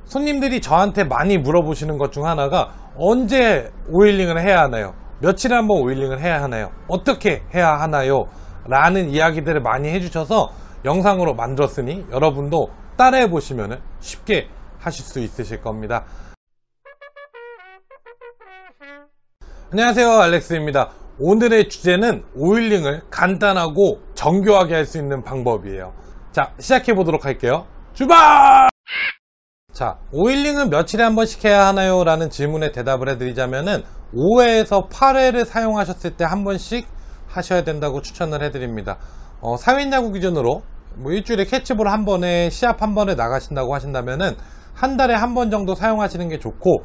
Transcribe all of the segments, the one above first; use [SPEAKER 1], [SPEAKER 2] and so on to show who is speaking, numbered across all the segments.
[SPEAKER 1] 손님들이 저한테 많이 물어보시는 것 중 하나가 언제 오일링을 해야 하나요? 며칠에 한번 오일링을 해야 하나요? 어떻게 해야 하나요? 라는 이야기들을 많이 해주셔서 영상으로 만들었으니 여러분도 따라해 보시면 쉽게 하실 수 있으실 겁니다. 안녕하세요, 알렉스입니다. 오늘의 주제는 오일링을 간단하고 정교하게 할 수 있는 방법이에요. 자, 시작해 보도록 할게요. 출발! 자, 오일링은 며칠에 한 번씩 해야 하나요? 라는 질문에 대답을 해드리자면은 5회에서 8회를 사용하셨을 때 한 번씩 하셔야 된다고 추천을 해드립니다. 사회인야구 기준으로 일주일에 캐치볼 한 번에 시합 한 번에 나가신다고 하신다면은 한 달에 한 번 정도 사용하시는 게 좋고,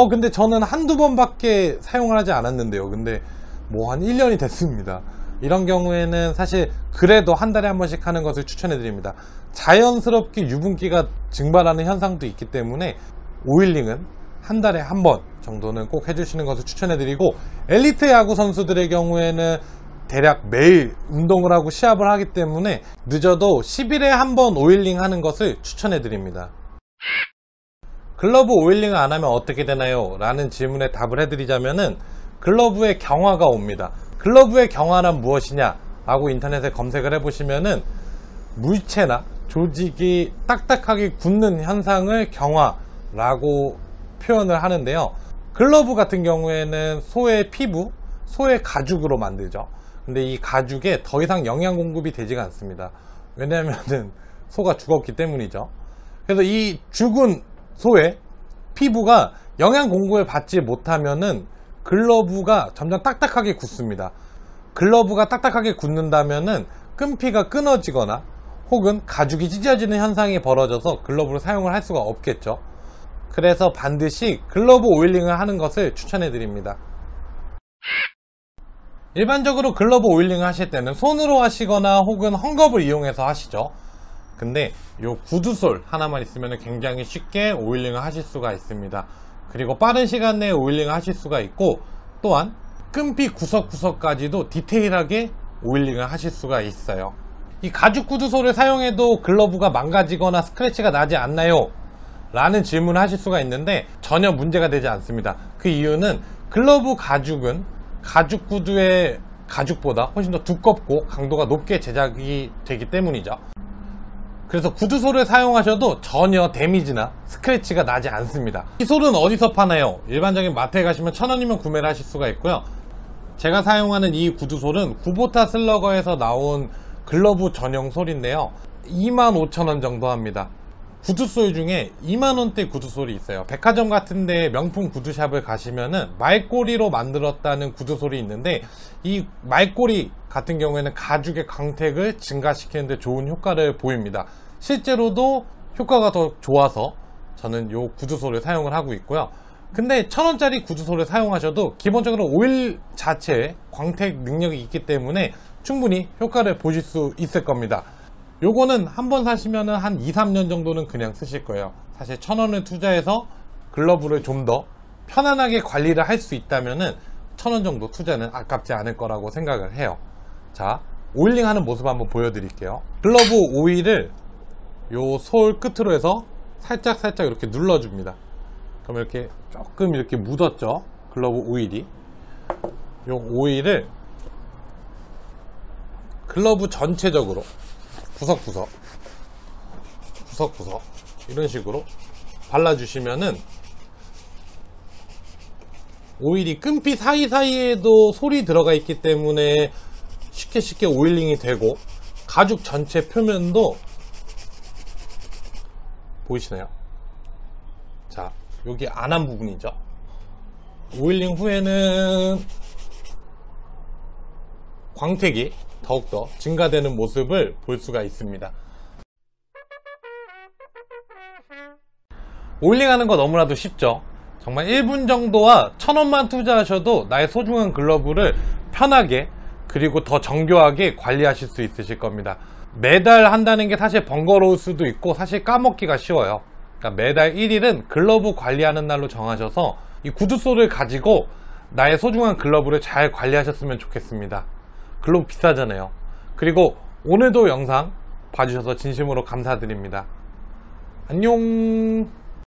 [SPEAKER 1] 근데 저는 한두 번밖에 사용을 하지 않았는데요. 근데 뭐 한 1년이 됐습니다. 이런 경우에는 사실 그래도 한 달에 한 번씩 하는 것을 추천해 드립니다. 자연스럽게 유분기가 증발하는 현상도 있기 때문에 오일링은 한 달에 한 번 정도는 꼭 해주시는 것을 추천해 드리고, 엘리트 야구 선수들의 경우에는 대략 매일 운동을 하고 시합을 하기 때문에 늦어도 10일에 한 번 오일링 하는 것을 추천해 드립니다. 글러브 오일링을 안 하면 어떻게 되나요? 라는 질문에 답을 해드리자면은 글러브의 경화가 옵니다. 글러브의 경화란 무엇이냐 라고 인터넷에 검색을 해보시면은 물체나 조직이 딱딱하게 굳는 현상을 경화라고 표현을 하는데요. 글러브 같은 경우에는 소의 피부, 소의 가죽으로 만들죠. 근데 이 가죽에 더 이상 영양 공급이 되지가 않습니다. 왜냐하면은 소가 죽었기 때문이죠. 그래서 이 죽은 소의 피부가 영양 공급을 받지 못하면은 글러브가 점점 딱딱하게 굳습니다. 글러브가 딱딱하게 굳는다면은 끈피가 끊어지거나 혹은 가죽이 찢어지는 현상이 벌어져서 글러브를 사용을 할 수가 없겠죠. 그래서 반드시 글러브 오일링을 하는 것을 추천해 드립니다. 일반적으로 글러브 오일링을 하실 때는 손으로 하시거나 혹은 헝겊을 이용해서 하시죠. 근데 이 구두솔 하나만 있으면 굉장히 쉽게 오일링을 하실 수가 있습니다. 그리고 빠른 시간 내에 오일링을 하실 수가 있고, 또한 끈피 구석구석까지도 디테일하게 오일링을 하실 수가 있어요. 이 가죽 구두솔을 사용해도 글러브가 망가지거나 스크래치가 나지 않나요? 라는 질문을 하실 수가 있는데 전혀 문제가 되지 않습니다. 그 이유는 글러브 가죽은 가죽 구두의 가죽보다 훨씬 더 두껍고 강도가 높게 제작이 되기 때문이죠. 그래서 구두솔을 사용하셔도 전혀 데미지나 스크래치가 나지 않습니다. 이 솔은 어디서 파나요? 일반적인 마트에 가시면 1,000원이면 구매를 하실 수가 있고요. 제가 사용하는 이 구두솔은 구보타 슬러거에서 나온 글러브 전용 솔인데요, 25,000원 정도 합니다. 구두솔 중에 2만원대 구두솔이 있어요. 백화점 같은 데 명품 구두샵을 가시면은 말꼬리로 만들었다는 구두솔이 있는데, 이 말꼬리 같은 경우에는 가죽의 광택을 증가시키는 데 좋은 효과를 보입니다. 실제로도 효과가 더 좋아서 저는 이 구두솔을 사용을 하고 있고요. 근데 1,000원짜리 구두솔을 사용하셔도 기본적으로 오일 자체에 광택 능력이 있기 때문에 충분히 효과를 보실 수 있을 겁니다. 요거는 한번 사시면은 한 2-3년 정도는 그냥 쓰실 거예요. 사실 1,000원을 투자해서 글러브를 좀 더 편안하게 관리를 할 수 있다면은 1,000원 정도 투자는 아깝지 않을 거라고 생각을 해요. 자, 오일링 하는 모습 한번 보여드릴게요. 글러브 오일을 요 솔 끝으로 해서 살짝 이렇게 눌러줍니다. 그럼 이렇게 조금 이렇게 묻었죠, 글러브 오일이. 요 오일을 글러브 전체적으로 구석구석 이런 식으로 발라주시면은 오일이 끈피 사이사이에도 솔이 들어가 있기 때문에 쉽게 오일링이 되고, 가죽 전체 표면도 보이시나요? 자, 여기 안한 부분이죠. 오일링 후에는 광택이 더욱더 증가되는 모습을 볼 수가 있습니다. 오일링 하는 거 너무나도 쉽죠. 정말 1분 정도와 1,000원만 투자하셔도 나의 소중한 글러브를 편하게 그리고 더 정교하게 관리하실 수 있으실 겁니다. 매달 한다는 게 사실 번거로울 수도 있고 사실 까먹기가 쉬워요. 그러니까 매달 1일은 글러브 관리하는 날로 정하셔서 이 구두솔을 가지고 나의 소중한 글러브를 잘 관리하셨으면 좋겠습니다. 글러브 비싸잖아요. 그리고 오늘도 영상 봐주셔서 진심으로 감사드립니다. 안녕.